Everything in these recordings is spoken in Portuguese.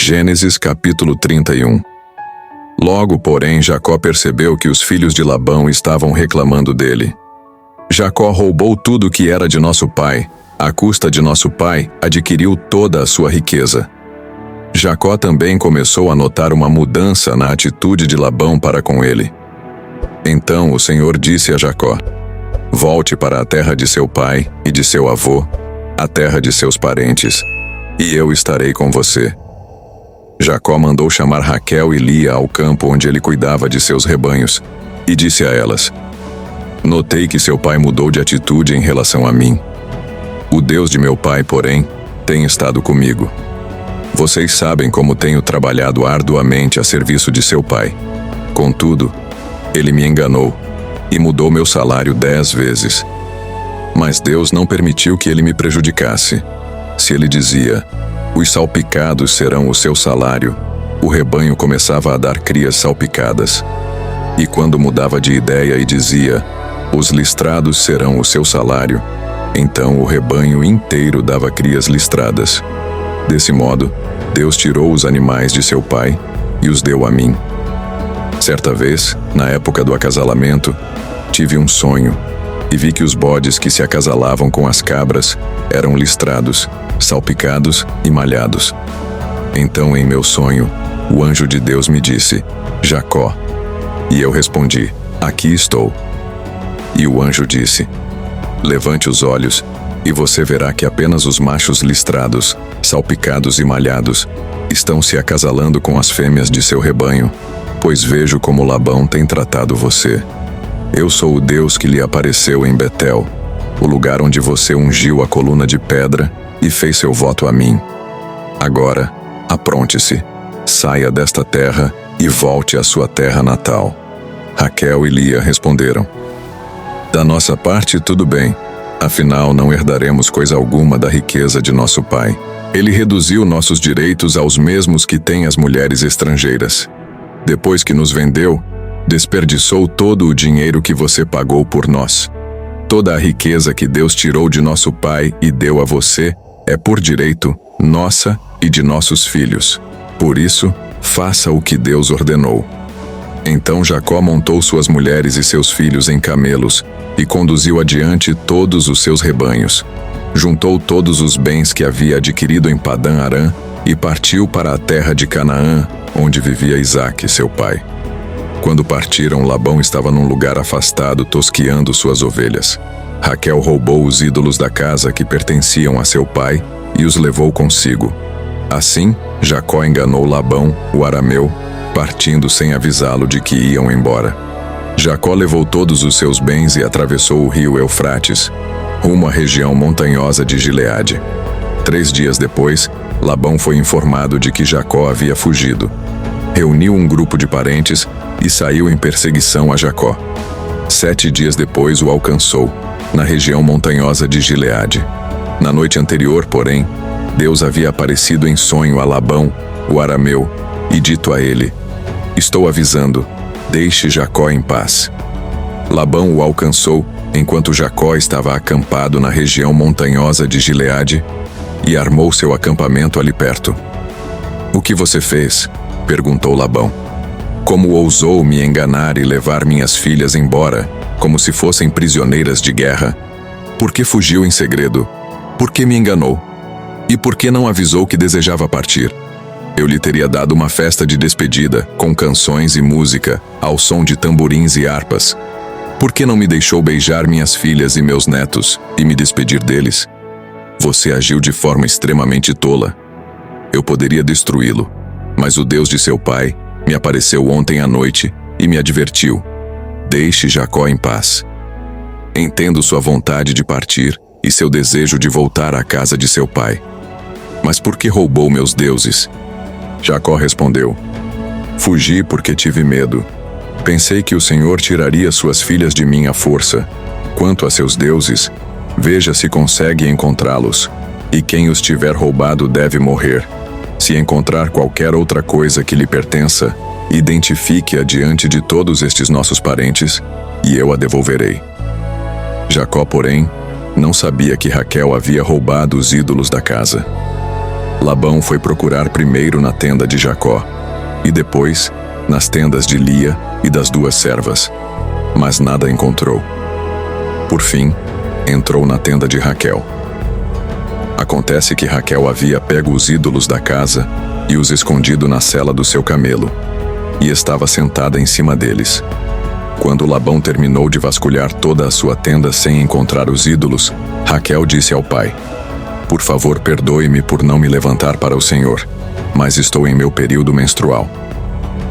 Gênesis capítulo 31. Logo, porém, Jacó percebeu que os filhos de Labão estavam reclamando dele. Jacó roubou tudo que era de nosso pai. À custa de nosso pai, adquiriu toda a sua riqueza. Jacó também começou a notar uma mudança na atitude de Labão para com ele. Então o Senhor disse a Jacó: volte para a terra de seu pai e de seu avô, a terra de seus parentes, e eu estarei com você. Jacó mandou chamar Raquel e Lia ao campo onde ele cuidava de seus rebanhos, e disse a elas: notei que seu pai mudou de atitude em relação a mim. O Deus de meu pai, porém, tem estado comigo. Vocês sabem como tenho trabalhado arduamente a serviço de seu pai. Contudo, ele me enganou e mudou meu salário 10 vezes. Mas Deus não permitiu que ele me prejudicasse. Se ele dizia: os salpicados serão o seu salário, o rebanho começava a dar crias salpicadas. E quando mudava de ideia e dizia: os listrados serão o seu salário, então o rebanho inteiro dava crias listradas. Desse modo, Deus tirou os animais de seu pai e os deu a mim. Certa vez, na época do acasalamento, tive um sonho e vi que os bodes que se acasalavam com as cabras eram listrados, salpicados e malhados. Então, em meu sonho, o anjo de Deus me disse: Jacó. E eu respondi: aqui estou. E o anjo disse: levante os olhos, e você verá que apenas os machos listrados, salpicados e malhados, estão se acasalando com as fêmeas de seu rebanho, pois vejo como Labão tem tratado você. Eu sou o Deus que lhe apareceu em Betel, o lugar onde você ungiu a coluna de pedra e fez seu voto a mim. Agora, apronte-se, saia desta terra e volte à sua terra natal. Raquel e Lia responderam: da nossa parte, tudo bem. Afinal, não herdaremos coisa alguma da riqueza de nosso pai. Ele reduziu nossos direitos aos mesmos que têm as mulheres estrangeiras. Depois que nos vendeu, desperdiçou todo o dinheiro que você pagou por nós. Toda a riqueza que Deus tirou de nosso pai e deu a você é por direito nossa e de nossos filhos. Por isso, faça o que Deus ordenou. Então Jacó montou suas mulheres e seus filhos em camelos e conduziu adiante todos os seus rebanhos. Juntou todos os bens que havia adquirido em Padã Arã e partiu para a terra de Canaã, onde vivia Isaque, seu pai. Quando partiram, Labão estava num lugar afastado, tosqueando suas ovelhas. Raquel roubou os ídolos da casa que pertenciam a seu pai e os levou consigo. Assim, Jacó enganou Labão, o arameu, partindo sem avisá-lo de que iam embora. Jacó levou todos os seus bens e atravessou o rio Eufrates, rumo à região montanhosa de Gileade. 3 dias depois, Labão foi informado de que Jacó havia fugido. Reuniu um grupo de parentes e saiu em perseguição a Jacó. 7 dias depois o alcançou, na região montanhosa de Gileade. Na noite anterior, porém, Deus havia aparecido em sonho a Labão, o arameu, e dito a ele: estou avisando, deixe Jacó em paz. Labão o alcançou enquanto Jacó estava acampado na região montanhosa de Gileade e armou seu acampamento ali perto. O que você fez? Perguntou Labão. Como ousou me enganar e levar minhas filhas embora, como se fossem prisioneiras de guerra? Por que fugiu em segredo? Por que me enganou? E por que não avisou que desejava partir? Eu lhe teria dado uma festa de despedida, com canções e música, ao som de tamborins e harpas. Por que não me deixou beijar minhas filhas e meus netos, e me despedir deles? Você agiu de forma extremamente tola. Eu poderia destruí-lo, mas o Deus de seu pai me apareceu ontem à noite e me advertiu: deixe Jacó em paz. Entendo sua vontade de partir e seu desejo de voltar à casa de seu pai. Mas por que roubou meus deuses? Jacó respondeu: fugi porque tive medo. Pensei que o Senhor tiraria suas filhas de mim à força. Quanto a seus deuses, veja se consegue encontrá-los, e quem os tiver roubado deve morrer. Se encontrar qualquer outra coisa que lhe pertença, identifique-a diante de todos estes nossos parentes, e eu a devolverei. Jacó, porém, não sabia que Raquel havia roubado os ídolos da casa. Labão foi procurar primeiro na tenda de Jacó, e depois nas tendas de Lia e das 2 servas, mas nada encontrou. Por fim, entrou na tenda de Raquel. Acontece que Raquel havia pego os ídolos da casa e os escondido na sela do seu camelo, e estava sentada em cima deles. Quando Labão terminou de vasculhar toda a sua tenda sem encontrar os ídolos, Raquel disse ao pai: "Por favor, perdoe-me por não me levantar para o Senhor, mas estou em meu período menstrual."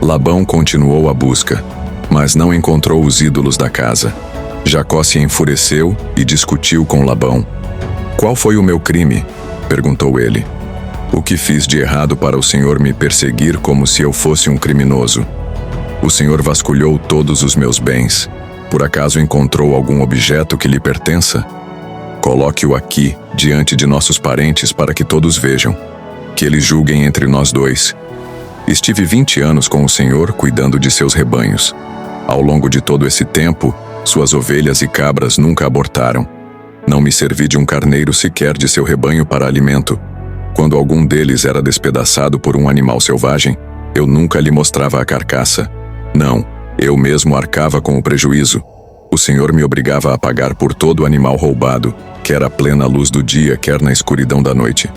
Labão continuou a busca, mas não encontrou os ídolos da casa. Jacó se enfureceu e discutiu com Labão. "Qual foi o meu crime?" perguntou ele. "O que fiz de errado para o Senhor me perseguir como se eu fosse um criminoso? O Senhor vasculhou todos os meus bens. Por acaso encontrou algum objeto que lhe pertença? Coloque-o aqui, diante de nossos parentes, para que todos vejam, que eles julguem entre nós 2. Estive 20 anos com o Senhor cuidando de seus rebanhos. Ao longo de todo esse tempo, suas ovelhas e cabras nunca abortaram. Não me servi de um carneiro sequer de seu rebanho para alimento. Quando algum deles era despedaçado por um animal selvagem, eu nunca lhe mostrava a carcaça. Não, eu mesmo arcava com o prejuízo. O Senhor me obrigava a pagar por todo animal roubado, quer à plena luz do dia, quer na escuridão da noite.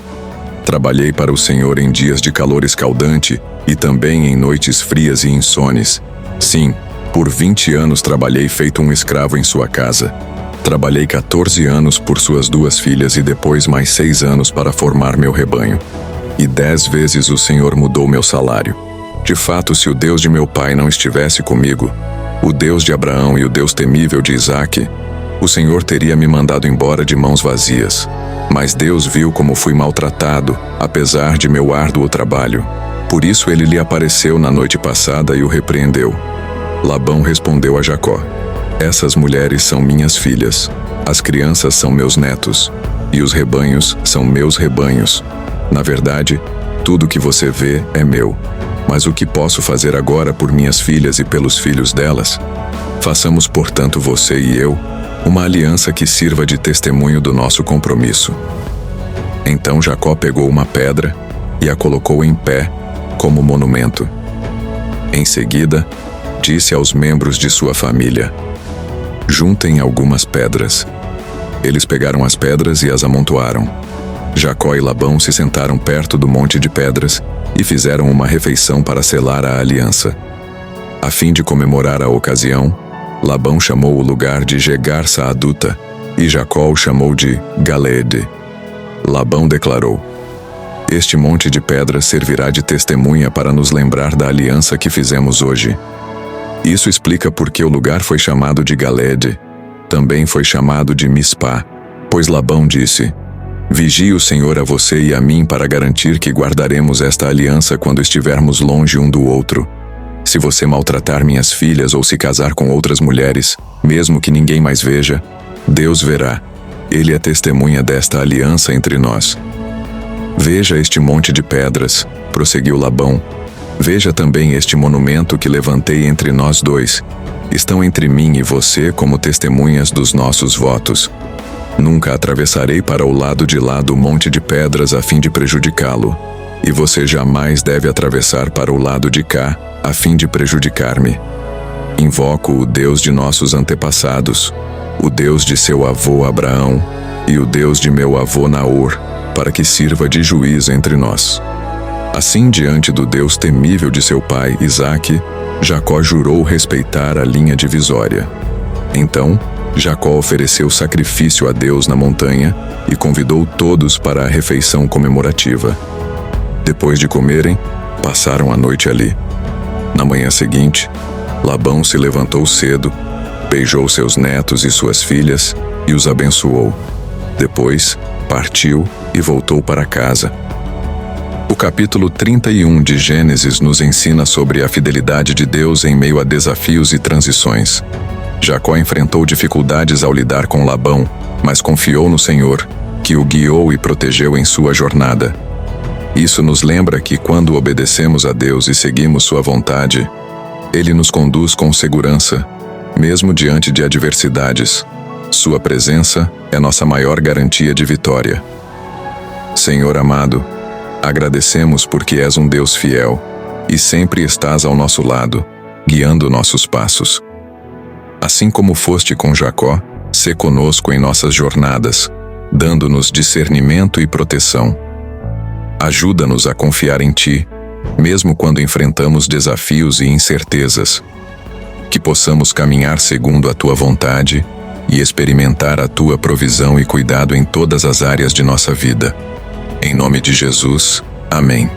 Trabalhei para o Senhor em dias de calor escaldante e também em noites frias e insones. Sim, por 20 anos trabalhei feito um escravo em sua casa. Trabalhei 14 anos por suas 2 filhas e depois mais 6 anos para formar meu rebanho. E 10 vezes o Senhor mudou meu salário. De fato, se o Deus de meu pai não estivesse comigo, o Deus de Abraão e o Deus temível de Isaque, o Senhor teria me mandado embora de mãos vazias. Mas Deus viu como fui maltratado, apesar de meu árduo trabalho. Por isso ele lhe apareceu na noite passada e o repreendeu. Labão respondeu a Jacó: "Essas mulheres são minhas filhas, as crianças são meus netos, e os rebanhos são meus rebanhos. Na verdade, tudo que você vê é meu. Mas o que posso fazer agora por minhas filhas e pelos filhos delas? Façamos, portanto, você e eu, uma aliança que sirva de testemunho do nosso compromisso." Então Jacó pegou uma pedra e a colocou em pé, como monumento. Em seguida, disse aos membros de sua família: "Juntem algumas pedras." Eles pegaram as pedras e as amontoaram. Jacó e Labão se sentaram perto do monte de pedras e fizeram uma refeição para selar a aliança. A fim de comemorar a ocasião, Labão chamou o lugar de Jegar Saaduta e Jacó o chamou de Galeede. Labão declarou: "Este monte de pedras servirá de testemunha para nos lembrar da aliança que fizemos hoje." Isso explica por que o lugar foi chamado de Galeede. Também foi chamado de Mispá, pois Labão disse: "Vigie o Senhor a você e a mim para garantir que guardaremos esta aliança quando estivermos longe um do outro. Se você maltratar minhas filhas ou se casar com outras mulheres, mesmo que ninguém mais veja, Deus verá. Ele é testemunha desta aliança entre nós." "Veja este monte de pedras", prosseguiu Labão. "Veja também este monumento que levantei entre nós 2. Estão entre mim e você como testemunhas dos nossos votos. Nunca atravessarei para o lado de lá do monte de pedras a fim de prejudicá-lo, e você jamais deve atravessar para o lado de cá a fim de prejudicar-me. Invoco o Deus de nossos antepassados, o Deus de seu avô Abraão e o Deus de meu avô Naor, para que sirva de juiz entre nós." Assim, diante do Deus temível de seu pai Isaque, Jacó jurou respeitar a linha divisória. Então, Jacó ofereceu sacrifício a Deus na montanha e convidou todos para a refeição comemorativa. Depois de comerem, passaram a noite ali. Na manhã seguinte, Labão se levantou cedo, beijou seus netos e suas filhas e os abençoou. Depois, partiu e voltou para casa. O capítulo 31 de Gênesis nos ensina sobre a fidelidade de Deus em meio a desafios e transições. Jacó enfrentou dificuldades ao lidar com Labão, mas confiou no Senhor, que o guiou e protegeu em sua jornada. Isso nos lembra que quando obedecemos a Deus e seguimos sua vontade, Ele nos conduz com segurança, mesmo diante de adversidades. Sua presença é nossa maior garantia de vitória. Senhor amado, Agradecemos porque és um Deus fiel e sempre estás ao nosso lado, guiando nossos passos. Assim como foste com Jacó, sê conosco em nossas jornadas, dando-nos discernimento e proteção. Ajuda-nos a confiar em Ti, mesmo quando enfrentamos desafios e incertezas. Que possamos caminhar segundo a Tua vontade e experimentar a Tua provisão e cuidado em todas as áreas de nossa vida. Em nome de Jesus, amém.